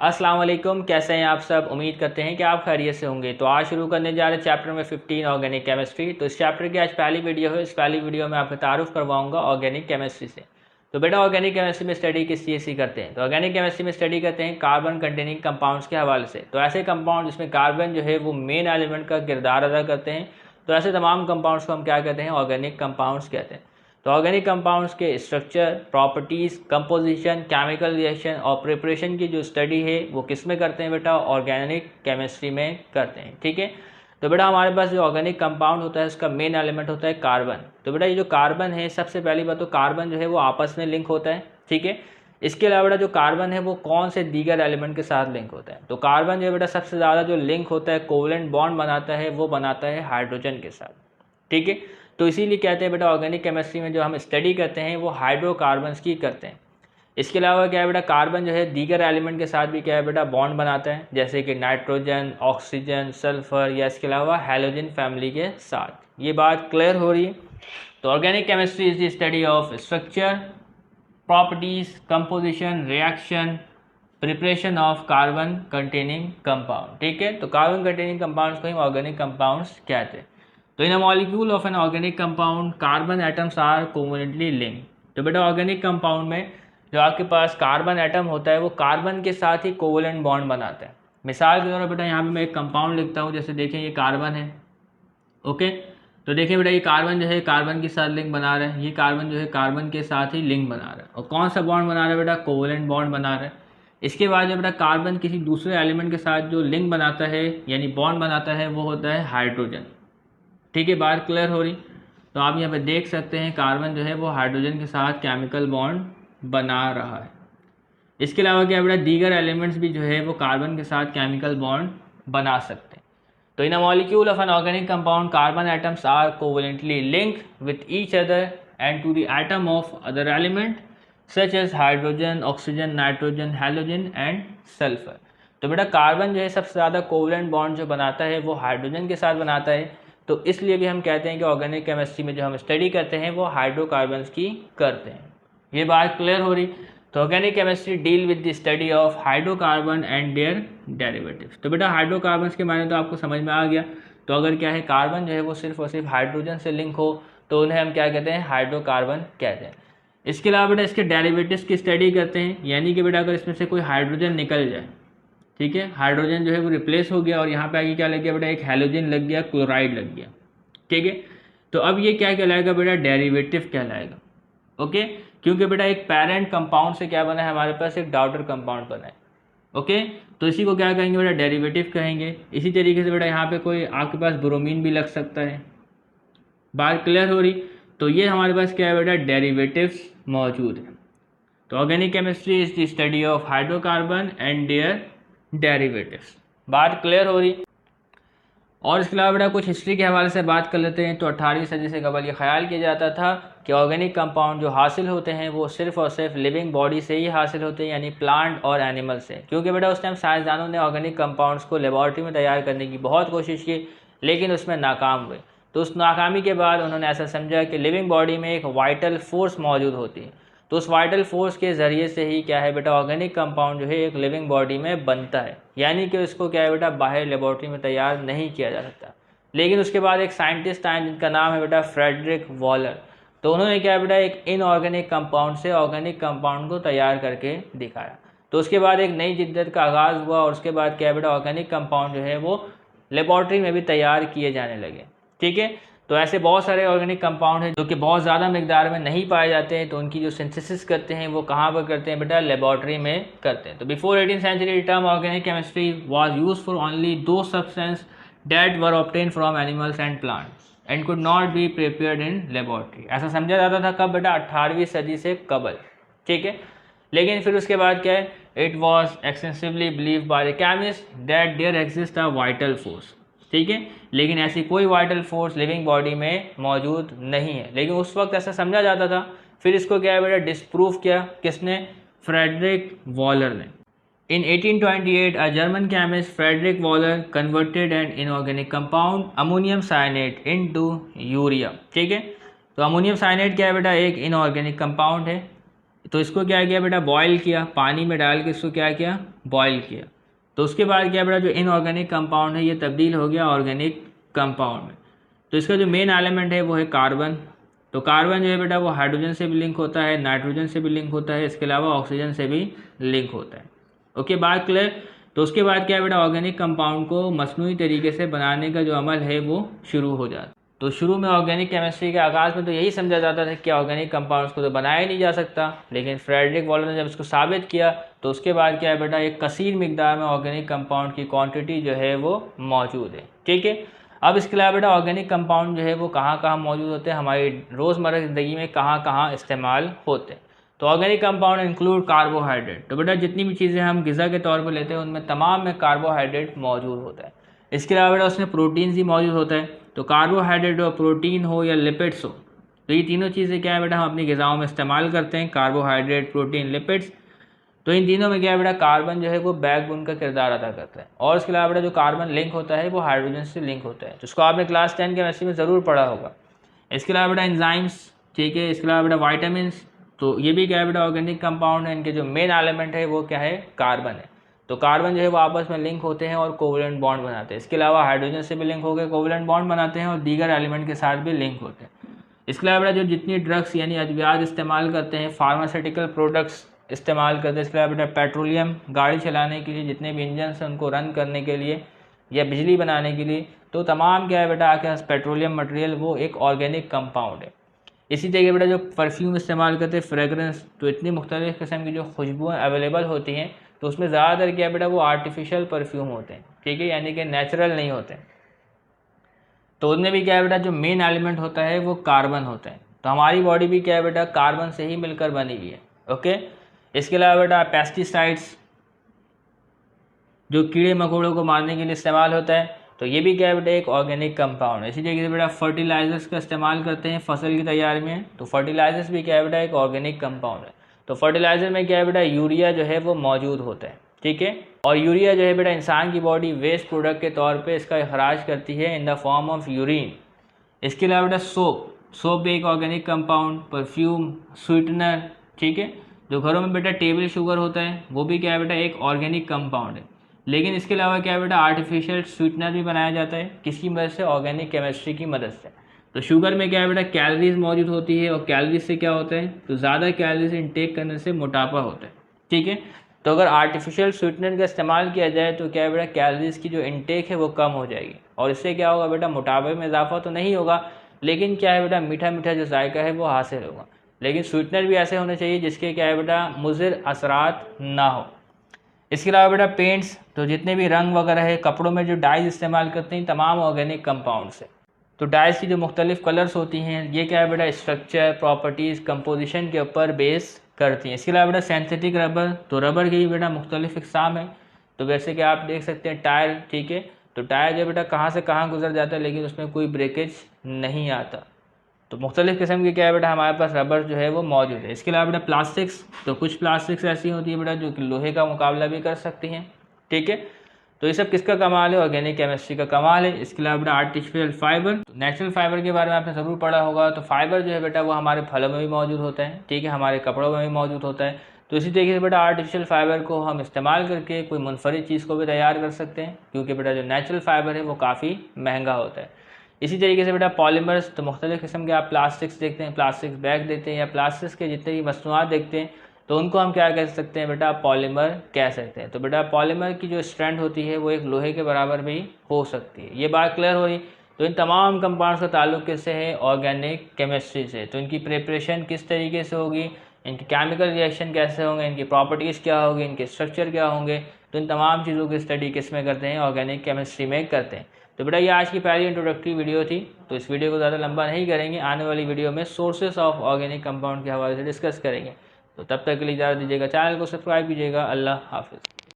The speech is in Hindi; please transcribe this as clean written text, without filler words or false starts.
अस्सलाम वालेकुम, कैसे हैं आप सब। उम्मीद करते हैं कि आप खैरियत से होंगे। तो आज शुरू करने जा रहे हैं चैप्टर में 15 ऑर्गेनिक केमिस्ट्री। तो इस चैप्टर की आज पहली वीडियो है। इस पहली वीडियो में आपको तारुफ करवाऊंगा ऑर्गेनिक केमिस्ट्री से। तो बेटा ऑर्गेनिक केमिस्ट्री में स्टडी किस चीज़ की करते हैं। तो ऑर्गेनिक केमिस्ट्री में स्टडी करते हैं कार्बन कंटेनिंग कंपाउंड्स के हवाले से। तो ऐसे कंपाउंड जिसमें कार्बन जो है वो मेन एलिमेंट का किरदार अदा करते हैं, तो ऐसे तमाम कंपाउंड्स को हम क्या कहते हैं, ऑर्गेनिक कंपाउंड्स कहते हैं। तो ऑर्गेनिक कंपाउंड्स के structure, properties, composition, chemical reaction और प्रिपरेशन की जो स्टडी है वो किस में करते हैं बेटा, ऑर्गेनिक केमिस्ट्री में करते हैं। ठीक है। तो बेटा हमारे पास जो ऑर्गेनिक कंपाउंड होता है उसका मेन एलिमेंट होता है कार्बन। तो बेटा ये जो कार्बन है, सबसे पहली बात तो कार्बन जो है वो आपस में लिंक होता है। ठीक है। इसके अलावा बेटा जो कार्बन है वो कौन से दीगर एलिमेंट के साथ लिंक होता है। तो कार्बन जो है बेटा सबसे ज़्यादा जो लिंक होता है, कोवलेंट बॉन्ड बनाता है, वो बनाता है हाइड्रोजन के साथ। ठीक है। तो इसीलिए कहते हैं बेटा ऑर्गेनिक केमिस्ट्री में जो हम स्टडी करते हैं वो हाइड्रोकार्बन्स की करते हैं। इसके अलावा क्या है बेटा, कार्बन जो है दीगर एलिमेंट के साथ भी क्या है बेटा, बॉन्ड बनाता है, जैसे कि नाइट्रोजन, ऑक्सीजन, सल्फर या इसके अलावा हैलोजन फैमिली के साथ। ये बात क्लियर हो रही है। तो organic chemistry is the study of structure, properties, composition, reaction, preparation of carbon containing compound. ठीक है। तो कार्बन कंटेनिंग कंपाउंड्स को हम ऑर्गेनिक कंपाउंड्स कहते हैं। तो in a molecule of an organic compound carbon atoms are covalently linked. तो बेटा ऑर्गेनिक कंपाउंड में जो आपके पास कार्बन एटम होता है वो कार्बन के साथ ही कोवलेंट बॉन्ड बनाता है। मिसाल के तौर पर बेटा यहाँ पे मैं एक कंपाउंड लिखता हूँ, जैसे देखें ये कार्बन है। ओके। तो देखिए बेटा ये कार्बन जो है कार्बन के साथ लिंक बना रहा है, ये कार्बन जो है कार्बन के साथ ही लिंक बना रहा है। और कौन सा बॉन्ड बना रहा है बेटा, कोवलेंट बॉन्ड बना रहा है। इसके बाद जब बेटा कार्बन किसी दूसरे एलिमेंट के साथ जो लिंक बनाता है यानी बॉन्ड बनाता है वो होता है हाइड्रोजन। ठीक है, बात क्लियर हो रही। तो आप यहाँ पे देख सकते हैं कार्बन जो है वो हाइड्रोजन के साथ केमिकल बॉन्ड बना रहा है। इसके अलावा क्या बेटा, दीगर एलिमेंट्स भी जो है वो कार्बन के साथ केमिकल बॉन्ड बना सकते हैं। तो in a molecule of an organic compound carbon atoms are covalently linked with each other and to the atom of other element such as hydrogen, oxygen, nitrogen, halogen and sulphur. तो बेटा कार्बन जो है सबसे ज़्यादा कोवलेंट बॉन्ड जो बनाता है वो हाइड्रोजन के साथ बनाता है। तो इसलिए भी हम कहते हैं कि ऑर्गेनिक केमिस्ट्री में जो हम स्टडी करते हैं वो हाइड्रोकार्बन्स की करते हैं। ये बात क्लियर हो रही। तो organic chemistry deal with the study of hydrocarbon and their derivatives. तो बेटा हाइड्रोकार्बन्स के मायने तो आपको समझ में आ गया। तो अगर क्या है, कार्बन जो है वो सिर्फ और सिर्फ हाइड्रोजन से लिंक हो तो उन्हें हम क्या कहते हैं, हाइड्रोकार्बन कहते हैं। इसके अलावा बेटा इसके डेरिवेटिव्स की स्टडी करते हैं, यानी कि बेटा अगर इसमें से कोई हाइड्रोजन निकल जाए, ठीक है, हाइड्रोजन जो है वो रिप्लेस हो गया और यहाँ पे आगे क्या लग गया बेटा, एक हैलोजन लग गया, क्लोराइड लग गया। ठीक है। तो अब ये क्या कहलाएगा बेटा, डेरिवेटिव कहलाएगा। ओके। क्योंकि बेटा एक पेरेंट कंपाउंड से क्या बना है, हमारे पास एक डॉटर कंपाउंड बना है। ओके। तो इसी को क्या कहेंगे बेटा, डेरिवेटिव कहेंगे। इसी तरीके से बेटा यहाँ पे कोई आपके पास ब्रोमीन भी लग सकता है। बात क्लियर हो रही। तो ये हमारे पास क्या है बेटा, डेरिवेटिव्स मौजूद है। तो organic chemistry is the study of hydrocarbon and their derivatives. बात क्लियर हो रही। और इसके अलावा बेटा कुछ हिस्ट्री के हवाले से बात कर लेते हैं। तो 18वीं सदी से कबल ये ख्याल किया जाता था कि ऑर्गेनिक कंपाउंड जो हासिल होते हैं वो सिर्फ और सिर्फ लिविंग बॉडी से ही हासिल होते हैं, यानी प्लांट और एनिमल से। क्योंकि बेटा उस टाइम साइंसदानों ने ऑर्गेनिक कंपाउंड्स को लेबॉर्ट्री में तैयार करने की बहुत कोशिश की, लेकिन उसमें नाकाम हुए। तो उस नाकामी के बाद उन्होंने ऐसा समझा कि लिविंग बॉडी में एक वाइटल फोर्स मौजूद होती है। तो उस वाइटल फोर्स के ज़रिए से ही क्या है बेटा, ऑर्गेनिक कंपाउंड जो है एक लिविंग बॉडी में बनता है, यानी कि उसको क्या है बेटा, बाहर लेबॉर्ट्री में तैयार नहीं किया जा सकता। लेकिन उसके बाद एक साइंटिस्ट आए जिनका नाम है बेटा फ्रेडरिक वॉलर। तो उन्होंने क्या है बेटा, एक इनऑर्गेनिक कंपाउंड से ऑर्गेनिक कंपाउंड को तैयार करके दिखाया। तो उसके बाद एक नई जिद्दत का आगाज़ हुआ और उसके बाद क्या है बेटा, ऑर्गेनिक कंपाउंड जो है वो लेबॉर्ट्री में भी तैयार किए जाने लगे। ठीक है। तो ऐसे बहुत सारे ऑर्गेनिक कंपाउंड हैं जो कि बहुत ज़्यादा मिकदार में नहीं पाए जाते हैं। तो उनकी जो सिंथेसिस करते हैं वो कहाँ पर करते हैं बेटा, लेबॉर्ट्री में करते हैं। तो before 18th century term organic chemistry was used for only those substance that were obtained from animals and plants and could not be prepared in laboratory. ऐसा समझा जाता था कब बेटा, 18वीं सदी से कबल। ठीक है। लेकिन फिर उसके बाद क्या है, it was extensively believe by the chemist that there exist a vital force. ठीक है। लेकिन ऐसी कोई वाइटल फोर्स लिविंग बॉडी में मौजूद नहीं है, लेकिन उस वक्त ऐसा समझा जाता था। फिर इसको क्या है बेटा, डिस्प्रूव किया किसने, फ्रेडरिक वॉलर ने। In 1828 a German chemist Friedrich Wohler converted an inorganic compound ammonium cyanate into urea. ठीक है। तो अमोनियम साइनेट क्या है बेटा, एक इनऑर्गेनिक कंपाउंड है। तो इसको क्या किया बेटा, बॉयल किया, पानी में डाल के इसको क्या किया, बॉयल किया। तो उसके बाद क्या बेटा, जो इनऑर्गेनिक कंपाउंड है ये तब्दील हो गया ऑर्गेनिक कंपाउंड में। तो इसका जो मेन एलिमेंट है वो है कार्बन। तो कार्बन जो है बेटा वो हाइड्रोजन से भी लिंक होता है, नाइट्रोजन से भी लिंक होता है, इसके अलावा ऑक्सीजन से भी लिंक होता है। ओके, बात क्लियर। तो उसके बाद क्या है बेटा, ऑर्गेनिक कंपाउंड को मसनूई तरीके से बनाने का जो अमल है वो शुरू हो जाता है। तो शुरू में ऑर्गेनिक केमिस्ट्री के आगाज़ में तो यही समझा जाता था कि ऑर्गेनिक कंपाउंड्स को तो बनाया ही नहीं जा सकता, लेकिन फ्रेडरिक वॉलर ने जब इसको साबित किया तो उसके बाद क्या है बेटा, एक कसीर मिकदार में ऑर्गेनिक कंपाउंड की क्वांटिटी जो है वो मौजूद है। ठीक है, अब इसके अलावा बेटा ऑर्गेनिक कंपाउंड जो है वो कहाँ कहाँ मौजूद होते हैं, हमारी रोज़मर्रा की ज़िंदगी में कहाँ कहाँ इस्तेमाल होते हैं। तो ऑर्गेनिक कंपाउंड इंक्लूड कार्बोहाइड्रेट। तो बेटा जितनी भी चीज़ें हम ग़िज़ा के तौर पर लेते हैं उनमें तमाम में कार्बोहाइड्रेट मौजूद होता है। इसके अलावा बेटा उसमें प्रोटीन्स भी मौजूद होता है। तो कार्बोहाइड्रेट हो, प्रोटीन हो या लिपिड्स हो, तो ये तीनों चीज़ें क्या है बेटा हम अपनी ग़िज़ाओं में इस्तेमाल करते हैं, कार्बोहाइड्रेट, प्रोटीन, लिपिड्स। तो इन तीनों में क्या है बेटा, कार्बन जो है वो बैकबोन का किरदार अदा करता है। और इसके अलावा बेटा जो कार्बन लिंक होता है वो हाइड्रोजन से लिंक होता है, जिसको आपने क्लास 10 केमिस्ट्री में ज़रूर पढ़ा होगा। इसके अलावा बेटा एंजाइम्स, ठीक है, इसके अलावा बेटा वाइटामिन्स, तो ये भी क्या है बेटा ऑर्गेनिक कंपाउंड है। इनके जो मेन एलिमेंट है वो क्या है, कार्बन है। तो कार्बन जो है वो आपस में लिंक होते हैं और कोवलेंट बॉन्ड बनाते हैं। इसके अलावा हाइड्रोजन से भी लिंक होकर कोवलेंट बॉन्ड बनाते हैं और दीगर एलिमेंट के साथ भी लिंक होते हैं। इसके अलावा जो जितनी ड्रग्स यानी अद्वियात इस्तेमाल करते हैं, फार्मास्यूटिकल प्रोडक्ट्स इस्तेमाल करते हैं, इसके अलावा बेटा पेट्रोलियम गाड़ी चलाने के लिए जितने भी इंजन हैं उनको रन करने के लिए या बिजली बनाने के लिए, तो तमाम क्या है बेटा आपके पेट्रोलियम मटेरियल वो एक ऑर्गेनिक कंपाउंड है। इसी तरीके बेटा जो परफ्यूम इस्तेमाल करते हैं, फ्रेगरेंस, तो इतनी मुख्तलिफ़ किस्म की जो खुशबुएँ अवेलेबल होती हैं तो उसमें ज़्यादातर क्या है बेटा वो आर्टिफिशियल परफ्यूम होते हैं। ठीक है, यानी कि नेचुरल नहीं होते। तो उनमें भी क्या है बेटा जो मेन एलिमेंट होता है वो कार्बन होता है। तो हमारी बॉडी भी क्या है बेटा कार्बन से ही मिलकर बनी हुई है। ओके, इसके अलावा बेटा पेस्टिसाइड्स जो कीड़े मकोड़ों को मारने के लिए इस्तेमाल होता है, तो ये भी क्या है बेटा एक ऑर्गेनिक कंपाउंड है। इसी तरीके से बेटा फर्टिलाइजर्स का इस्तेमाल करते हैं फसल की तैयारी में, तो फर्टिलाइजर्स भी क्या है बेटा एक ऑर्गेनिक कंपाउंड है। तो फर्टिलाइजर में क्या है बेटा यूरिया जो है वो मौजूद होता है। ठीक है, और यूरिया जो है बेटा इंसान की बॉडी वेस्ट प्रोडक्ट के तौर पे इसका इखराज करती है in the form of urine. इसके अलावा बेटा सोप भी एक ऑर्गेनिक कंपाउंड, परफ्यूम, स्वीटनर, ठीक है, जो घरों में बेटा टेबल शुगर होता है वो भी क्या है बेटा एक ऑर्गेनिक कंपाउंड है। लेकिन इसके अलावा क्या है बेटा आर्टिफिशियल स्वीटनर भी बनाया जाता है, किसकी मदद से, ऑर्गेनिक केमिस्ट्री की मदद से। तो शुगर में क्या है बेटा कैलोरीज मौजूद होती है, और कैलोरीज से क्या होता है, तो ज़्यादा कैलोरीज इंटेक करने से मोटापा होता है। ठीक है, तो अगर आर्टिफिशियल स्वीटनर का इस्तेमाल किया जाए तो क्या है बेटा कैलोरीज की जो इंटेक है वो कम हो जाएगी, और इससे क्या होगा बेटा मोटापे में इजाफा तो नहीं होगा, लेकिन क्या है बेटा मीठा मीठा जो जायका है वो हासिल होगा। लेकिन स्वीटनर भी ऐसे होने चाहिए जिसके क्या है बेटा मुज़िर असरात ना हो। इसके अलावा बेटा पेंट्स, तो जितने भी रंग वगैरह है, कपड़ों में जो डाइज इस्तेमाल करते हैं तमाम ऑर्गेनिक कंपाउंड से। तो डाइज की जो मुख्तलिफ कलर्स होती हैं ये क्या है बेटा स्ट्रक्चर, प्रॉपर्टीज़, कंपोजिशन के ऊपर बेस करती हैं। इसके अलावा बेटा सिंथेटिक रबर, तो रबर की भी बेटा मुख्तलिफ इक़साम है। तो वैसे कि आप देख सकते हैं टायर, ठीक है, तो टायर जो बेटा कहाँ से कहाँ गुजर जाता है लेकिन उसमें कोई ब्रेकेज नहीं आता। तो मुख्तलिफ़ किस्म की क्या है बेटा हमारे पास रबर जो है वो मौजूद है। इसके अलावा बेटा प्लास्टिक्स, तो कुछ प्लास्टिक्स ऐसी होती है बेटा जो कि लोहे का मुकाबला भी कर सकती हैं। ठीक है, तो ये सब किसका कमाल है, ऑर्गेनिक केमिस्ट्री का कमाल है। इसके अलावा बेटा आर्टिफिशियल फाइबर, तो नेचुरल फाइबर के बारे में आपने ज़रूर पढ़ा होगा। तो फाइबर जो है बेटा वो हमारे फलों में भी मौजूद होता है, ठीक है, हमारे कपड़ों में भी मौजूद होता है। तो इसी तरीके से बेटा आर्टिफिशियल फाइबर को हम इस्तेमाल करके कोई मुनफरिद चीज़ को भी तैयार कर सकते हैं, क्योंकि बेटा जो नेचुरल फाइबर है वो काफ़ी महंगा होता है। इसी तरीके से बेटा पॉलीमर्स, तो मुख्तलिफ़ किस्म के आप प्लास्टिक्स देखते हैं, प्लास्टिक्स बैग देखते हैं, या प्लास्टिक्स के जितने भी मसनूआत देखते हैं, तो उनको हम क्या कह सकते हैं बेटा पॉलीमर कह सकते हैं। तो बेटा पॉलीमर की जो स्ट्रेंथ होती है वो एक लोहे के बराबर भी हो सकती है। ये बात क्लियर हो रही। तो इन तमाम कंपाउंड्स का ताल्लुक किससे है, ऑर्गेनिक केमिस्ट्री से। तो इनकी प्रिपरेशन किस तरीके से होगी, इनके केमिकल रिएक्शन कैसे होंगे, इनकी प्रॉपर्टीज़ क्या होगी, इनके स्ट्रक्चर क्या होंगे, तो इन तमाम चीज़ों की स्टडी किस में करते हैं, ऑर्गेनिक केमिस्ट्री में करते हैं। तो बेटा ये आज की पहली इंट्रोडक्टरी वीडियो थी। तो इस वीडियो को ज़्यादा लंबा नहीं करेंगे, आने वाली वीडियो में सोर्सेस ऑफ ऑर्गेनिक कंपाउंड के हवाले से डिस्कस करेंगे। तो तब तक के लिए इजाज़त दीजिएगा, चैनल को सब्सक्राइब कीजिएगा। अल्लाह हाफिज़।